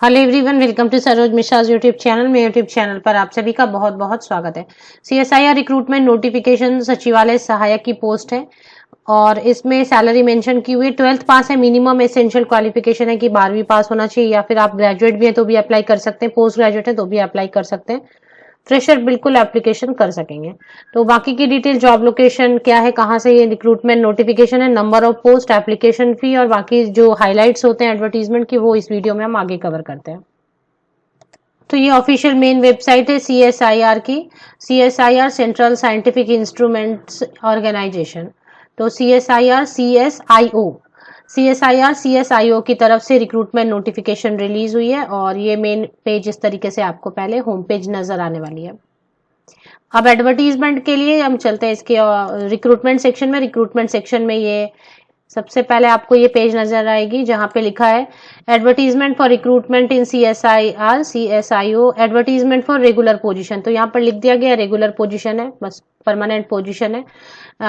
Hello everyone, welcome to Saroj Mishra's YouTube channel. मेरे YouTube channel पर आप सभी का बहुत बहुत स्वागत है। सीएसआईआर रिक्रूटमेंट नोटिफिकेशन सचिवालय सहायक की पोस्ट है और इसमें सैलरी मेंशन की हुई है। 12th पास है, मिनिमम एसेंशियल क्वालिफिकेशन है कि 12वीं पास होना चाहिए, या फिर आप ग्रेजुएट भी हैं तो भी अप्लाई कर सकते हैं, पोस्ट ग्रेजुएट है तो भी अप्लाई कर सकते हैं, फ्रेशर बिल्कुल एप्लीकेशन कर सकेंगे। तो बाकी की डिटेल, जॉब लोकेशन क्या है, कहाँ से ये रिक्रूटमेंट नोटिफिकेशन है, number of post, application fee और बाकी जो हाइलाइट्स होते हैं एडवर्टीजमेंट की, वो इस वीडियो में हम आगे कवर करते हैं। तो ये ऑफिशियल मेन वेबसाइट है सीएसआईआर की, CSIR central scientific instruments organisation. तो सीएसआईआर सीएसआईओ की तरफ से रिक्रूटमेंट नोटिफिकेशन रिलीज हुई है और ये मेन पेज इस तरीके से आपको पहले होम पेज नजर आने वाली है। अब एडवर्टीजमेंट के लिए हम चलते हैं इसके रिक्रूटमेंट सेक्शन में। रिक्रूटमेंट सेक्शन में ये सबसे पहले आपको ये पेज नजर आएगी जहां पे लिखा है advertisement for recruitment in CSIR CSIO, advertisement for regular position. तो यहाँ पर लिख दिया गया रेगुलर पोजीशन है, बस परमानेंट पोजीशन है।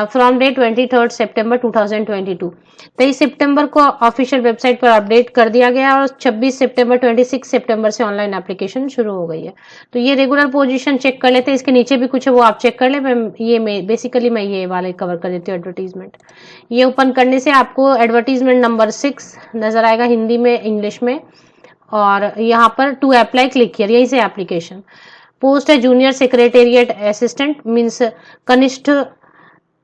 फ्रॉम डे 23 सितंबर 2022, 23 सितंबर को ऑफिशियल वेबसाइट पर अपडेट कर दिया गया और 26 सितंबर से ऑनलाइन एप्लीकेशन शुरू हो गई है। तो ये रेगुलर पोजीशन चेक कर लेते हैं, इसके नीचे भी कुछ है वो आप चेक कर ले। मैं ये वाले कवर कर देती हूँ एडवर्टीजमेंट। ये ओपन करने से आपको एडवर्टीजमेंट नंबर 6 नजर आएगा हिंदी में, इंग्लिश में, और यहाँ पर टू अप्लाई क्लिक किया, यही से एप्लीकेशन। पोस्ट है जूनियर सेक्रेटेरिएट असिस्टेंट, मीन्स कनिष्ठ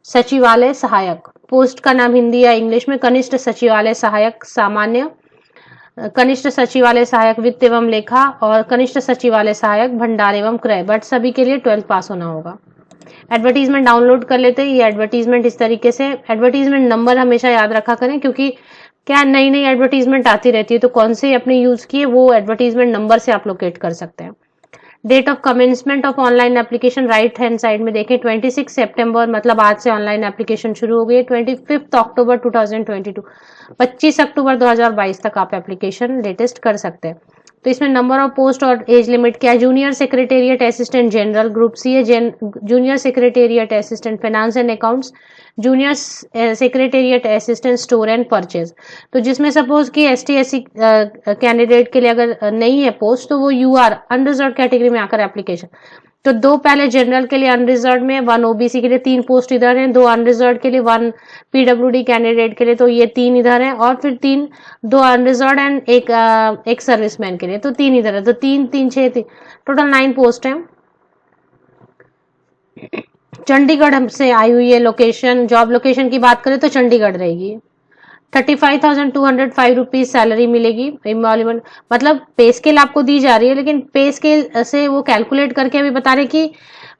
सचिवालय सहायक। पोस्ट का नाम हिंदी या इंग्लिश में कनिष्ठ सचिवालय सहायक सामान्य, कनिष्ठ सचिवालय सहायक वित्त एवं लेखा और कनिष्ठ सचिवालय सहायक भंडार एवं क्रय, बट सभी के लिए 12th पास होना होगा। एडवर्टीजमेंट डाउनलोड कर लेते हैं। ये एडवर्टीजमेंट इस तरीके से, एडवर्टीजमेंट नंबर हमेशा याद रखा करें क्योंकि क्या नई नई एडवर्टीजमेंट आती रहती है, तो कौन से अपने यूज किए वो एडवर्टीजमेंट नंबर से आप लोकेट कर सकते हैं। Date of commencement of online application right hand side में देखें, 26 सितंबर, मतलब आज से ऑनलाइन एप्लीकेशन शुरू हो गई है। 25 अक्टूबर 2022, 25 अक्टूबर 2022 तक आप एप्लीकेशन लेटेस्ट कर सकते हैं। तो इसमें नंबर ऑफ पोस्ट और एज लिमिट क्या है। Junior secretariat assistant general, group C है junior secretariat assistant finance and accounts, junior secretariat assistant store and purchase. तो जिसमें सपोज कि एसटी एससी कैंडिडेट के लिए अगर नहीं है पोस्ट, तो वो यूआर अनरिजर्व कैटेगरी में आकर एप्लीकेशन। तो दो पहले जनरल के लिए अनरिजर्व में, 1 ओबीसी के लिए, 3 पोस्ट इधर हैं, 2 अनरिजर्व के लिए, 1 पीडब्ल्यूडी कैंडिडेट के लिए, तो ये 3 इधर हैं, और फिर 2 अनरिजर्व एंड एक सर्विसमैन के लिए, तो 3 इधर है। तो 3 3 6 टोटल 9 पोस्ट हैं। चंडीगढ़ से आई हुई है लोकेशन। जॉब लोकेशन की बात करें तो चंडीगढ़ रहेगी। 35,205 रुपीज सैलरी मिलेगी। एम्प्लॉयमेंट मतलब पे स्केल आपको दी जा रही है, लेकिन पे स्केल से वो कैलकुलेट करके अभी बता रहे कि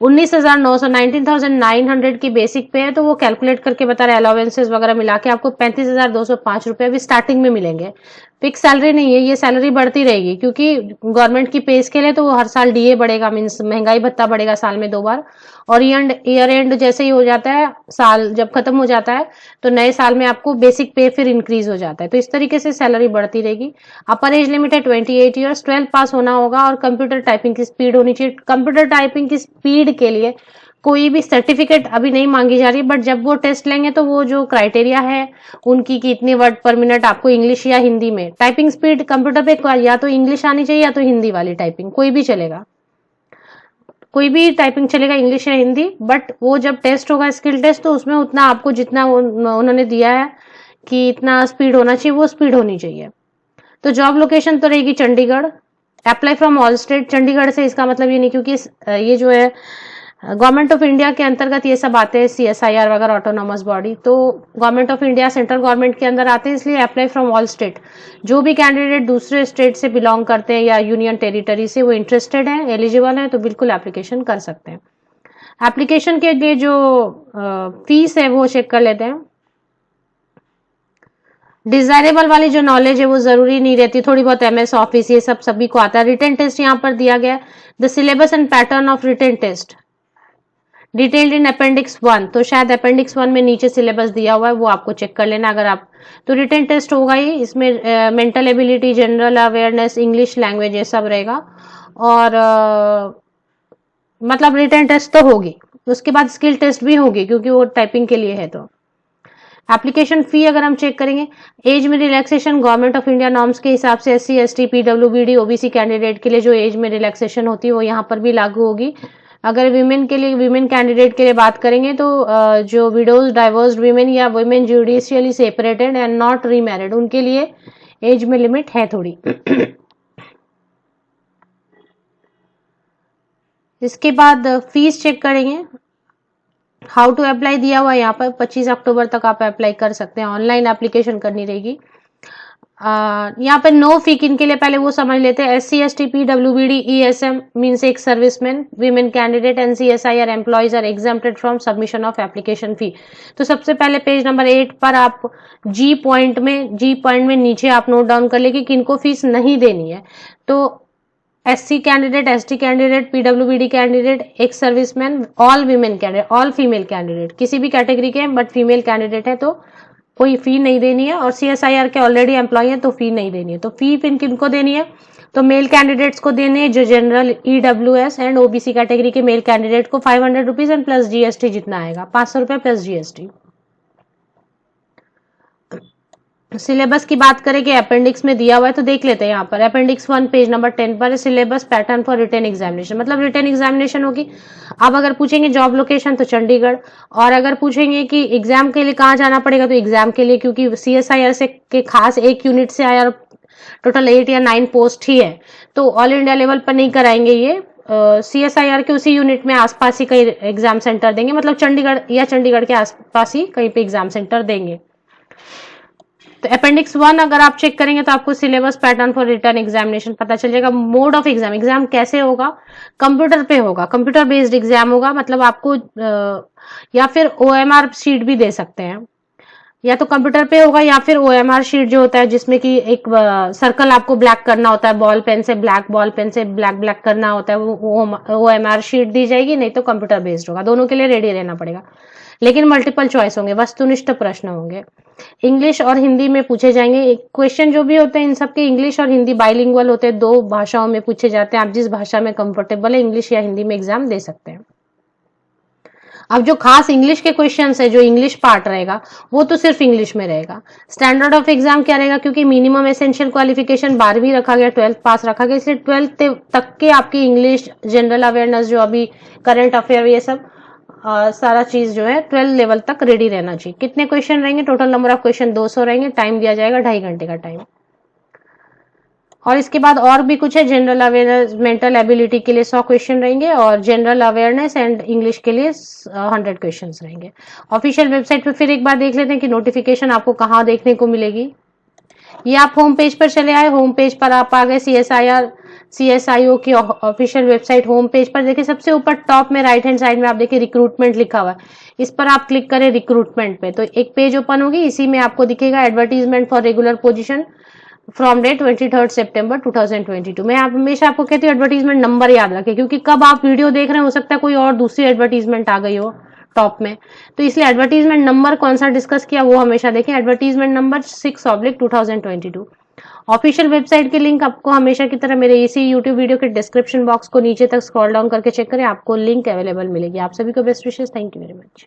19,900 की बेसिक पे है, तो वो कैलकुलेट करके बता रहे अलाउंसेस वगैरह मिला के आपको 35,205 रुपए अभी स्टार्टिंग में मिलेंगे। फिक्स सैलरी नहीं है, ये सैलरी बढ़ती रहेगी क्योंकि गवर्नमेंट की पे स्केल है, तो वो हर साल डीए बढ़ेगा, मीन्स महंगाई भत्ता बढ़ेगा साल में 2 बार। और ईयर एंड जैसे ही हो जाता है, साल जब खत्म हो जाता है, तो नए साल में आपको बेसिक पे फिर इंक्रीज हो जाता है। तो इस तरीके से सैलरी बढ़ती रहेगी। अपर एज लिमिट है 28 ईयर्स, 12 पास होना होगा और कंप्यूटर टाइपिंग की स्पीड होनी चाहिए। कंप्यूटर टाइपिंग की स्पीड के लिए कोई भी सर्टिफिकेट अभी नहीं मांगी जा रही, बट जब वो टेस्ट लेंगे तो वो जो क्राइटेरिया है उनकी कि इतने वर्ड पर मिनट आपको इंग्लिश या हिंदी में टाइपिंग स्पीड कंप्यूटर पे या तो इंग्लिश आनी चाहिए या तो हिंदी वाली टाइपिंग, कोई भी चलेगा, कोई भी टाइपिंग चलेगा, इंग्लिश या हिंदी। बट वो जब टेस्ट होगा स्किल टेस्ट, तो उसमें उतना आपको जितना उन्होंने दिया है कि इतना स्पीड होना चाहिए, वो स्पीड होनी चाहिए। तो जॉब लोकेशन तो रहेगी Chandigarh. Apply from all state, Chandigarh से इसका मतलब ये नहीं, क्योंकि ये जो है गवर्नमेंट ऑफ इंडिया के अंतर्गत ये सब आते हैं, सीएसआईआर वगैरह ऑटोनॉमस बॉडी, तो government of India central government के अंदर आते हैं, इसलिए अप्लाई फ्रॉम ऑल स्टेट। जो भी कैंडिडेट दूसरे स्टेट से बिलोंग करते हैं या यूनियन टेरिटरी से, वो इंटरेस्टेड है, एलिजिबल है, तो बिल्कुल एप्लीकेशन कर सकते हैं। एप्लीकेशन के लिए जो फीस है वो चेक कर लेते हैं। डिजायरेबल वाली जो नॉलेज है वो जरूरी नहीं रहती, थोड़ी बहुत एमएस ऑफिस ये सब सभी को आता है। रिटन टेस्ट यहाँ पर दिया गया है। The syllabus and pattern of written test detailed in appendix 1, तो शायद अपेंडिक्स 1 में नीचे सिलेबस दिया हुआ है, वो आपको चेक कर लेना अगर आप। तो रिटन टेस्ट होगा ही, इसमें mental ability, general awareness, English language, ये सब रहेगा। और मतलब रिटन टेस्ट तो होगी, उसके बाद स्किल टेस्ट भी होगी क्योंकि वो टाइपिंग के लिए है। तो एप्लीकेशन फी अगर हम चेक करेंगे, एज में relaxation government of India norms के हिसाब से SC ST PWBD OBC candidate के लिए जो एज में रिलैक्सेशन होती है वो यहाँ पर भी लागू होगी। अगर विमेन के लिए, विमेन कैंडिडेट के लिए बात करेंगे तो जो विडोज डाइवर्स्ड विमेन या women judicially separated and not remarried उनके लिए एज में लिमिट है थोड़ी। इसके बाद फीस चेक करेंगे, हाउ टू अप्लाई दिया हुआ है यहाँ पर 25 अक्टूबर तक आप अप्लाई कर सकते हैं, ऑनलाइन एप्लीकेशन करनी रहेगी। यहाँ पे नो फी किन के लिए पहले वो समझ लेते हैं। SC ST PWBD ESM means ex serviceman, women candidate, NCSI और employees are exempted from submission of application fee. तो सबसे पहले पेज नंबर 8 पर आप जी पॉइंट में नीचे आप नोट डाउन कर ले कि किनको फीस नहीं देनी है। तो SC candidate, ST candidate, PWBD candidate, ex serviceman, all women candidate, all female candidate, किसी भी कैटेगरी के बट फीमेल कैंडिडेट है तो कोई फी नहीं देनी है, और CSIR के ऑलरेडी एम्प्लॉय है तो फी नहीं देनी है। तो फी पिन किनको देनी है, तो मेल कैंडिडेट्स को देनी है जो general EWS and OBC category के मेल कैंडिडेट को 500 रुपीज एंड प्लस GST जितना आएगा 500 रुपए प्लस GST। सिलेबस की बात करें कि अपेंडिक्स में दिया हुआ है तो देख लेते हैं यहाँ पर। अपेंडिक्स 1 पेज नंबर 10 पर syllabus pattern for written examination, मतलब रिटन एग्जामिनेशन होगी। अब अगर पूछेंगे जॉब लोकेशन तो चंडीगढ़, और अगर पूछेंगे कि एग्जाम के लिए कहाँ जाना पड़ेगा तो एग्जाम के लिए, क्योंकि CSIR से के खास एक यूनिट से आया और टोटल 8 या 9 पोस्ट ही है तो ऑल इंडिया लेवल पर नहीं कराएंगे ये। CSIR के उसी यूनिट में आसपास ही कहीं एग्जाम सेंटर देंगे, मतलब चंडीगढ़ या चंडीगढ़ के आसपास ही कहीं पे एग्जाम सेंटर देंगे। तो अपेंडिक्स 1 अगर आप चेक करेंगे तो आपको syllabus pattern for return examination पता चल जाएगा। मोड ऑफ एग्जाम, एग्जाम कैसे होगा, कंप्यूटर पे होगा, कंप्यूटर बेस्ड एग्जाम होगा, मतलब आपको या फिर OMR शीट भी दे सकते हैं, या तो कंप्यूटर पे होगा या फिर OMR शीट जो होता है जिसमें कि एक सर्कल आपको ब्लैक करना होता है, बॉल पेन से ब्लैक करना होता है, वो OMR शीट दी जाएगी, नहीं तो कंप्यूटर बेस्ड होगा। दोनों के लिए रेडी रहना पड़ेगा, लेकिन मल्टीपल चॉइस होंगे, वस्तुनिष्ठ प्रश्न होंगे, इंग्लिश और हिंदी में पूछे जाएंगे। क्वेश्चन जो भी होते हैं इन सबके इंग्लिश और हिंदी बाइलिंगुअल होते हैं, 2 भाषाओं में पूछे जाते हैं। आप जिस भाषा में कंफर्टेबल है इंग्लिश या हिंदी में एग्जाम दे सकते हैं। अब जो खास इंग्लिश के क्वेश्चंस है, जो इंग्लिश पार्ट रहेगा वो तो सिर्फ इंग्लिश में रहेगा। स्टैंडर्ड ऑफ एग्जाम क्या रहेगा, क्योंकि मिनिमम एसेंशियल क्वालिफिकेशन 12वीं रखा गया, 12th पास रखा गया, इसलिए 12th तक के आपकी इंग्लिश, जनरल अवेयरनेस, जो अभी करंट अफेयर, ये सब सारा चीज जो है 12 लेवल तक रेडी रहना चाहिए। कितने क्वेश्चन रहेंगे, टोटल नंबर ऑफ क्वेश्चन 200 रहेंगे, टाइम दिया जाएगा 2.5 घंटे का टाइम। और इसके बाद और भी कुछ है, जनरल अवेयरनेस, मेंटल एबिलिटी के लिए 100 क्वेश्चन रहेंगे, और जनरल अवेयरनेस एंड इंग्लिश के लिए 100 क्वेश्चन रहेंगे। ऑफिशियल वेबसाइट पे फिर एक बार देख लेते हैं कि नोटिफिकेशन आपको कहाँ देखने को मिलेगी। ये आप होम पेज पर चले आए, होम पेज पर आप आ गए CSIO की ऑफिशियल वेबसाइट होम पेज पर। देखिए सबसे ऊपर टॉप में राइट हैंड साइड में आप देखिए रिक्रूटमेंट लिखा हुआ है, इस पर आप क्लिक करें रिक्रूटमेंट पे तो एक पेज ओपन होगी, इसी में आपको दिखेगा advertisement for regular position from date 23 September 2022। मैं हमेशा आपको कहती हूँ एडवर्टीजमेंट नंबर याद रखें, क्योंकि कब आप वीडियो देख रहे हैं हो सकता है कोई और दूसरी एडवर्टीजमेंट आ गई हो टॉप में, तो इसलिए एडवर्टीजमेंट नंबर कौन सा डिस्कस किया वो हमेशा देखें। Advertisement number 6/2022। ऑफिशियल वेबसाइट की लिंक आपको हमेशा की तरह मेरे इसी यूट्यूब वीडियो के डिस्क्रिप्शन बॉक्स को नीचे तक स्क्रॉल डाउन करके चेक करें, आपको लिंक अवेलेबल मिलेगी। आप सभी को best wishes, thank you very much.